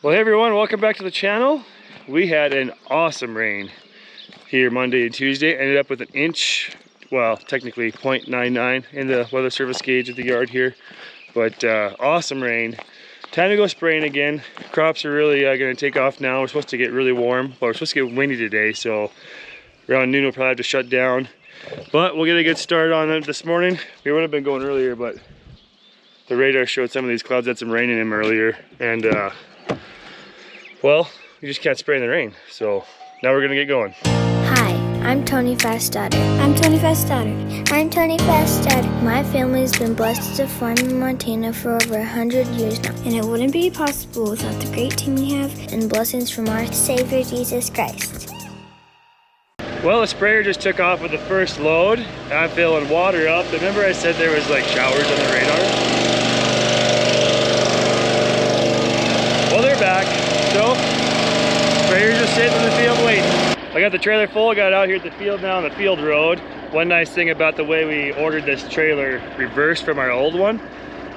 Well, hey everyone, welcome back to the channel. We had an awesome rain here Monday and Tuesday. Ended up with an inch, well, technically 0.99 in the weather service gauge of the yard here. But awesome rain. Time to go spraying again. Crops are really going to take off now. We're supposed to get really warm, but we're supposed to get windy today, so around noon we'll probably have to shut down. But we'll get a good start on it this morning. We would have been going earlier, but the radar showed some of these clouds had some rain in them earlier, and well, we just can't spray in the rain. So now we're gonna get going. Hi, I'm Tony Fast's daughter. I'm Tony Fast's daughter. I'm Tony Fast's daughter. My family's been blessed to farm in Montana for over 100 years now, and it wouldn't be possible without the great team we have and blessings from our Savior Jesus Christ. Well, the sprayer just took off with the first load. I'm filling water up. Remember I said there was like showers on the radar? Well, they're back. So, sprayer's just sitting in the field waiting. I got the trailer full, got out here at the field now on the field road. One nice thing about the way we ordered this trailer reversed from our old one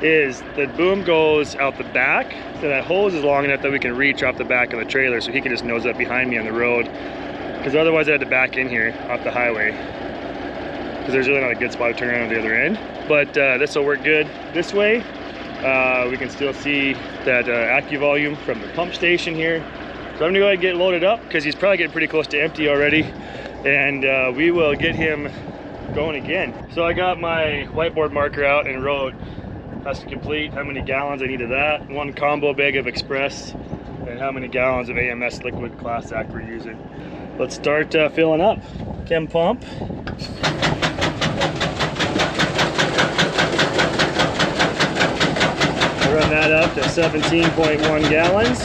is the boom goes out the back, so that hose is long enough that we can reach off the back of the trailer, so he can just nose up behind me on the road. Because otherwise I had to back in here off the highway, because there's really not a good spot to turn around on the other end. But this will work good this way. We can still see that AccuVolume from the pump station here. So I'm gonna go ahead and get loaded up because he's probably getting pretty close to empty already. And we will get him going again. So I got my whiteboard marker out and wrote, has to complete how many gallons I need of that, 1 combo bag of Express, and how many gallons of AMS liquid Class Act we're using. Let's start filling up. Chem pump. Run that up to 17.1 gallons.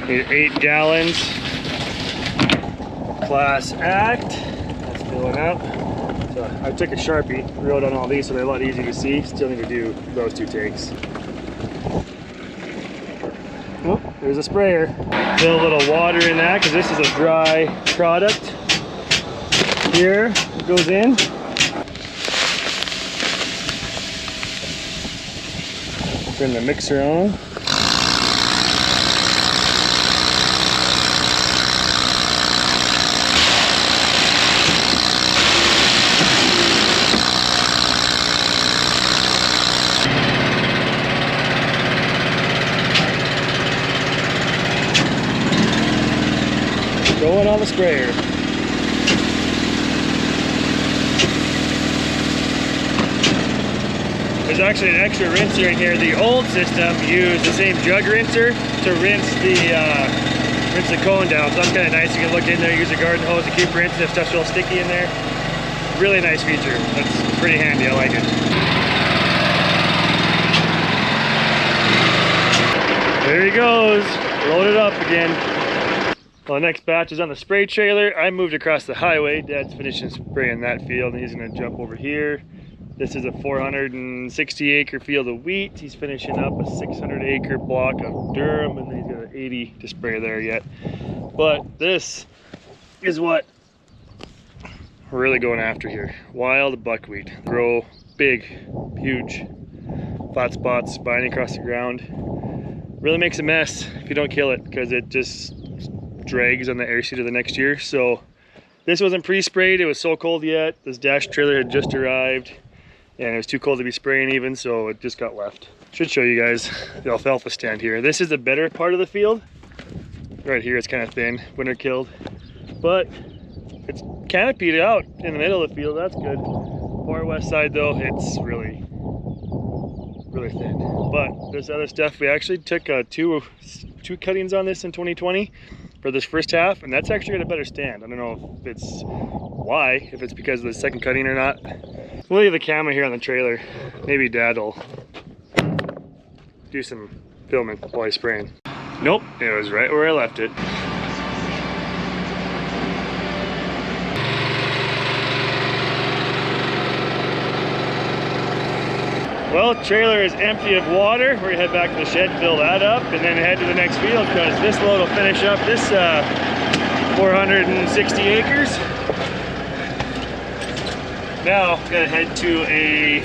Need 8 gallons. Class Act. That's filling up. So I took a Sharpie, wrote on all these so they're a lot easier to see. Still need to do those 2 tanks. Oh, there's a sprayer. Fill a little water in that because this is a dry product. Here it goes in. Turn the mixer on. Going on the sprayer. There's actually an extra rinser in here. The old system used the same jug rinser to rinse the cone down. So that's kind of nice. You can look in there, use a garden hose to keep rinsing if stuff's real sticky in there. Really nice feature. That's pretty handy. I like it. There he goes. Loaded up again. Well, the next batch is on the spray trailer. I moved across the highway. Dad's finishing spraying that field and he's gonna jump over here. This is a 460 acre field of wheat. He's finishing up a 600 acre block of durum, and then he's got an 80 to spray there yet. But this is what we're really going after here. Wild buckwheat. Grow big, huge, flat spots spiny across the ground. Really makes a mess if you don't kill it, because it just drags on the air seed of the next year. So this wasn't pre-sprayed. It was so cold yet. This dash trailer had just arrived and it was too cold to be spraying even, so it just got left. Should show you guys the alfalfa stand here. This is the better part of the field. Right here it's kind of thin, winter killed, but it's canopied out in the middle of the field. That's good. Far west side though, it's really thin. But this other stuff, we actually took two cuttings on this in 2020 for this first half, and that's actually got a better stand. I don't know if it's why, if it's because of the second cutting or not. We'll leave the camera here on the trailer. Maybe Dad will do some filming while he's spraying. Nope, it was right where I left it. Well, the trailer is empty of water. We're gonna head back to the shed, fill that up, and then head to the next field, because this load will finish up this 460 acres. Now, I'm gonna head to a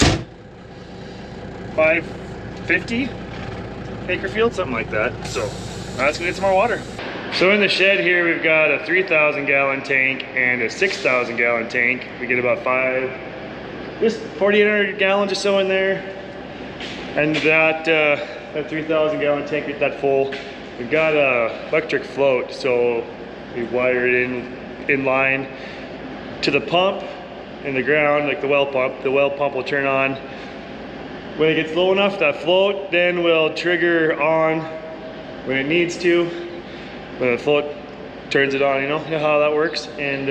550 acre field, something like that. So let's go get some more water. So in the shed here, we've got a 3,000 gallon tank and a 6,000 gallon tank. We get about just 4,800 gallons or so in there. And that 3,000 gallon tank, get that full. We've got a electric float, so we wire it in line to the pump in the ground, like the well pump. The well pump will turn on. When it gets low enough, that float then will trigger on when it needs to. When the float turns it on, you know how that works. And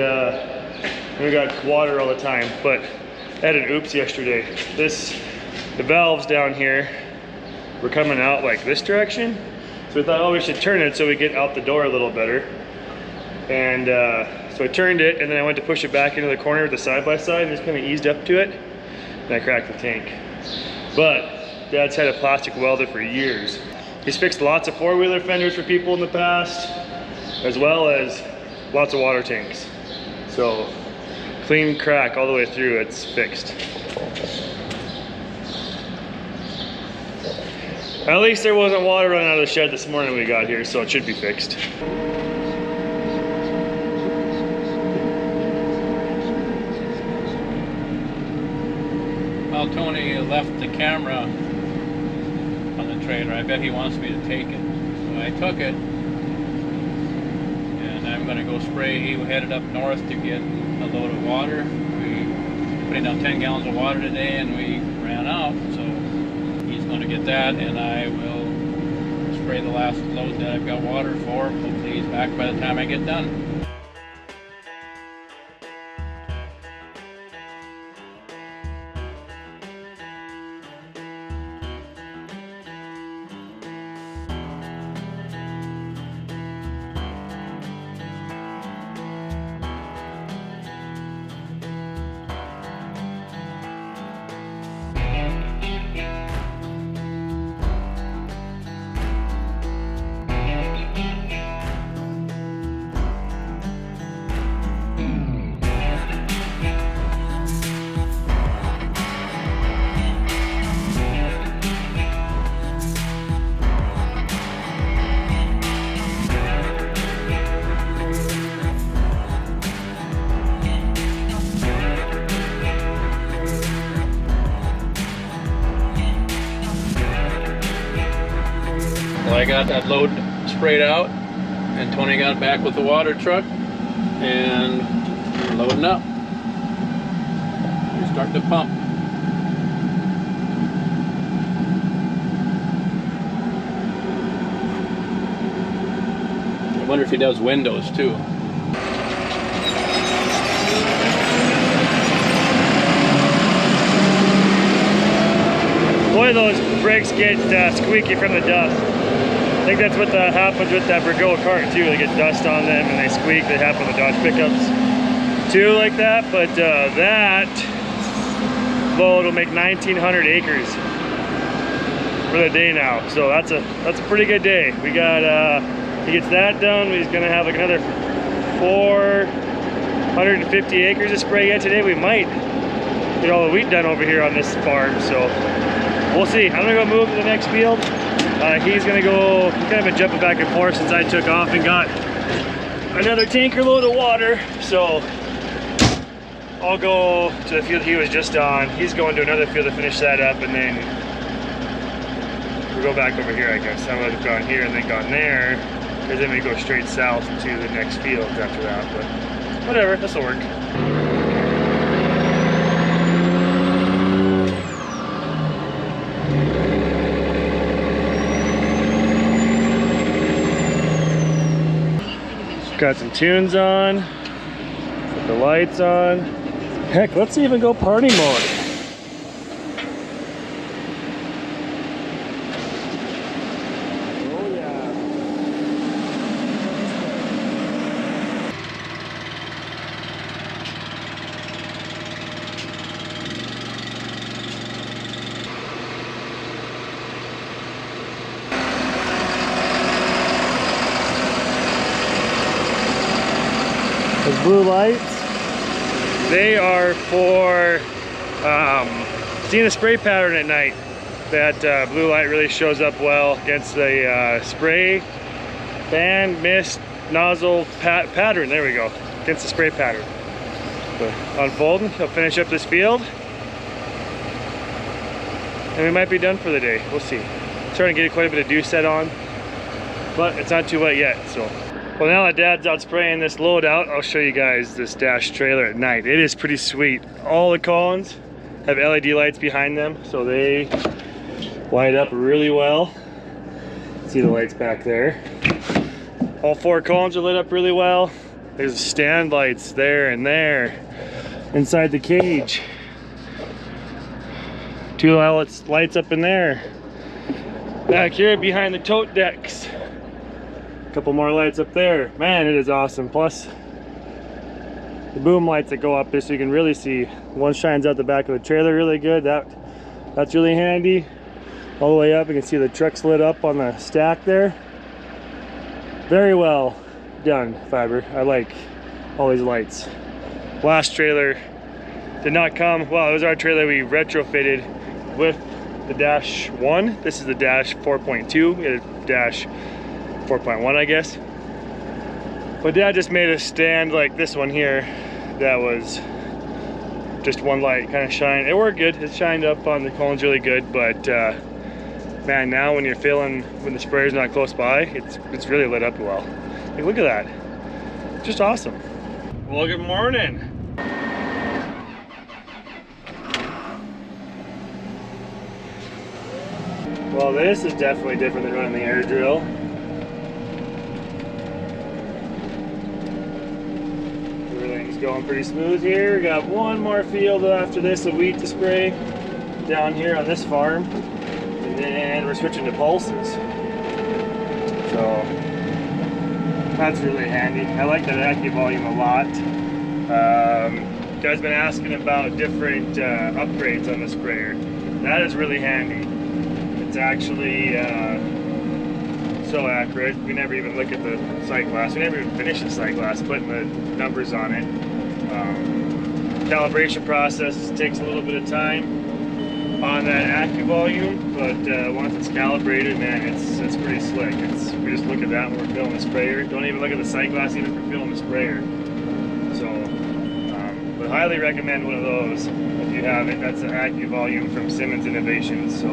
we got water all the time. But I had an oops yesterday. The valves down here were coming out like this direction. So we thought, oh, we should turn it so we get out the door a little better. And so I turned it, and then I went to push it back into the corner with the side-by-side, and just kind of eased up to it, and I cracked the tank. But Dad's had a plastic welder for years. He's fixed lots of four-wheeler fenders for people in the past, as well as lots of water tanks. So clean crack all the way through, it's fixed. At least there wasn't water running out of the shed this morning when we got here, so it should be fixed. Well, Tony left the camera on the trailer. I bet he wants me to take it. So I took it, and I'm going to go spray. He headed up north to get a load of water. We put down 10 gallons of water today, and we ran out. So he's going to get that, and I will spray the last load that I've got water for. Hopefully he's back by the time I get done. Well, I got that load sprayed out, and Tony got back with the water truck, and we're loading up. We start the pump. I wonder if he does windows too. Boy, those brakes get squeaky from the dust. I think that's what happens with that Virgo cart too. They get dust on them and they squeak. They happen with Dodge pickups too, like that. But that load will make 1,900 acres for the day now. So that's a pretty good day. We got he gets that done. He's gonna have like another 450 acres to spray yet today. We might get all the wheat done over here on this farm. So we'll see. I'm gonna go move to the next field. He's gonna go, he's kind of been jumping back and forth since I took off and got another tanker load of water. So I'll go to the field he was just on. He's going to another field to finish that up, and then we'll go back over here, I guess. I would have gone here and then gone there, because then we go straight south to the next field after that. But whatever, this will work. Got some tunes on, put the lights on. Heck, let's even go party mode. Oh yeah. Those blue lights, they are for seeing the spray pattern at night. That blue light really shows up well against the spray fan mist nozzle pattern. There we go, against the spray pattern. So unfolding, he'll finish up this field, and we might be done for the day. We'll see. Starting to get quite a bit of dew set on, but it's not too wet yet. So, well, now that Dad's out spraying this load out, I'll show you guys this dash trailer at night. It is pretty sweet. All the columns have LED lights behind them, so they light up really well. See the lights back there. All 4 columns are lit up really well. There's stand lights there and there inside the cage. 2 lights up in there. Back here behind the tote decks. A couple more lights up there. Man, it is awesome. Plus the boom lights that go up there so you can really see. One shines out the back of the trailer really good. That's really handy. All the way up, you can see the truck's lit up on the stack there. Very well done, Phiber. I like all these lights. Last trailer did not come. Well, it was our trailer we retrofitted with the Dash 1. This is the Dash 4.2. We had a Dash 4.1, I guess. But Dad just made a stand like this one here that was just one light kind of shine. It worked good. It shined up on the cones really good, but man, now when you're feeling when the sprayer's not close by, it's really lit up well. Like, look at that. Just awesome. Well, good morning. Well, this is definitely different than running the air drill. Everything's going pretty smooth here. We got one more field after this of wheat to spray down here on this farm. And then we're switching to pulses. So that's really handy. I like that AccuVolume a lot. You guys been asking about different upgrades on the sprayer. That is really handy. It's actually so accurate. We never even look at the sight glass. We never even finish the sight glass, putting the numbers on it. Calibration process takes a little bit of time on that AccuVolume, but once it's calibrated, man, it's pretty slick. We just look at that when we're filling the sprayer. Don't even look at the sight glass even if we're filling the sprayer. So, but highly recommend one of those if you have it. That's an AccuVolume from Simmons Innovations. So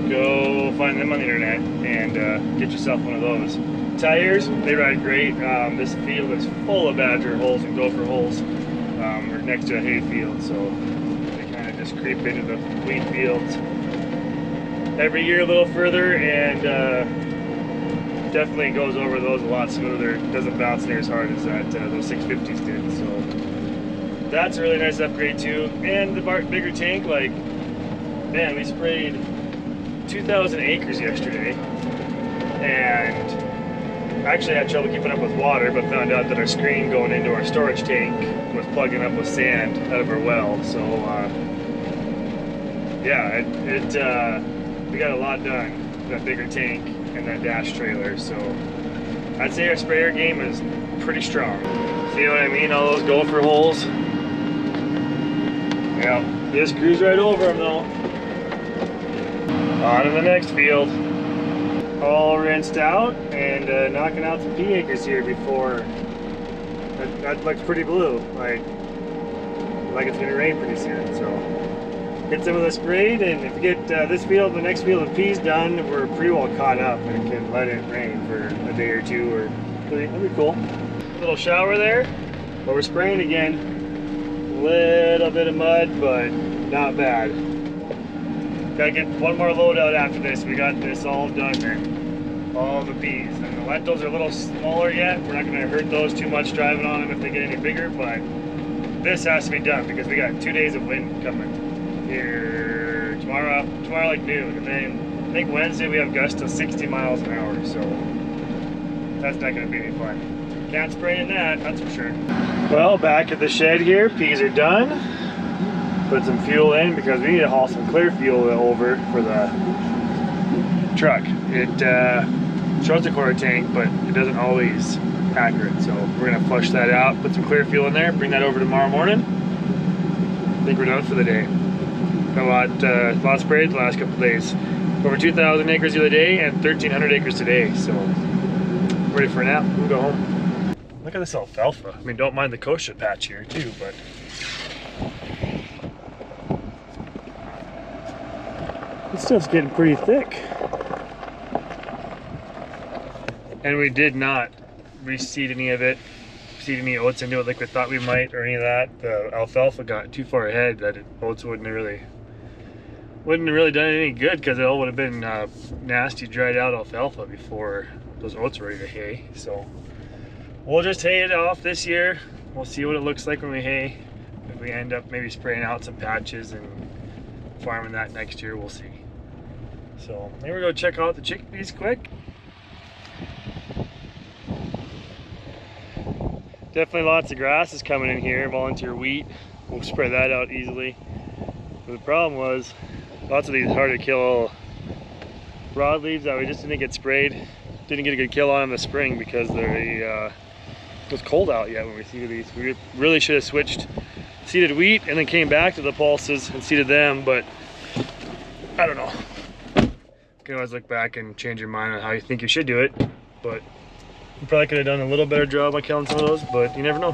go find them on the internet and get yourself one of those. Tires, they ride great. This field is full of badger holes and gopher holes. We're next to a hay field, so they kind of just creep into the wheat fields every year a little further, and definitely goes over those a lot smoother. It doesn't bounce near as hard as that those 650s did. So that's a really nice upgrade too. And the bigger tank, like, man, we sprayed 2,000 acres yesterday, and actually had trouble keeping up with water, but found out that our screen going into our storage tank was plugging up with sand out of our well. So yeah, we got a lot done with that bigger tank and that dash trailer. So I'd say our sprayer game is pretty strong. See what I mean? All those gopher holes. Yeah, just cruise right over them though. On to the next field. All rinsed out and knocking out some pea acres here before. That looks pretty blue, like it's gonna rain pretty soon. So get some of the sprayed, and if you get this field, the next field of peas done, we're pretty well caught up and can let it rain for a day or two, or that'd be cool. Little shower there, but we're spraying again. Little bit of mud, but not bad. Gotta get one more load out after this. We got this all done then. All the peas. And the lentils are a little smaller yet. We're not gonna hurt those too much driving on them if they get any bigger, but this has to be done because we got 2 days of wind coming here tomorrow like noon. And then I think Wednesday we have gusts of 60 miles an hour, so that's not gonna be any fun. Can't spray in that's for sure. Well, back at the shed here, peas are done. Put some fuel in because we need to haul some clear fuel over for the truck. It shows the quarter tank, but it doesn't always accurate. So we're gonna flush that out, put some clear fuel in there, bring that over tomorrow morning. I think we're done for the day. Got a lot sprayed the last couple of days. Over 2,000 acres the other day and 1,300 acres today. So ready for a nap. We'll go home. Look at this alfalfa. I mean, don't mind the kochia patch here too, but this stuff's getting pretty thick. And we did not reseed any of it, seed any oats into it like we thought we might, or any of that. The alfalfa got too far ahead that oats wouldn't have really done any good, because it all would have been nasty dried out alfalfa before those oats were ready to hay. So we'll just hay it off this year. We'll see what it looks like when we hay. If we end up maybe spraying out some patches and farming that next year, we'll see. So maybe we'll go check out the chickpeas quick. Definitely lots of grasses coming in here, volunteer wheat. We'll spray that out easily. But the problem was, lots of these hard to kill broadleaves that we just didn't get sprayed. Didn't get a good kill on in the spring because it was cold out yet when we seeded these. We really should have switched, seeded wheat and then came back to the pulses and seeded them, but I don't know. You can always look back and change your mind on how you think you should do it, but you probably could have done a little better job by killing some of those, but you never know.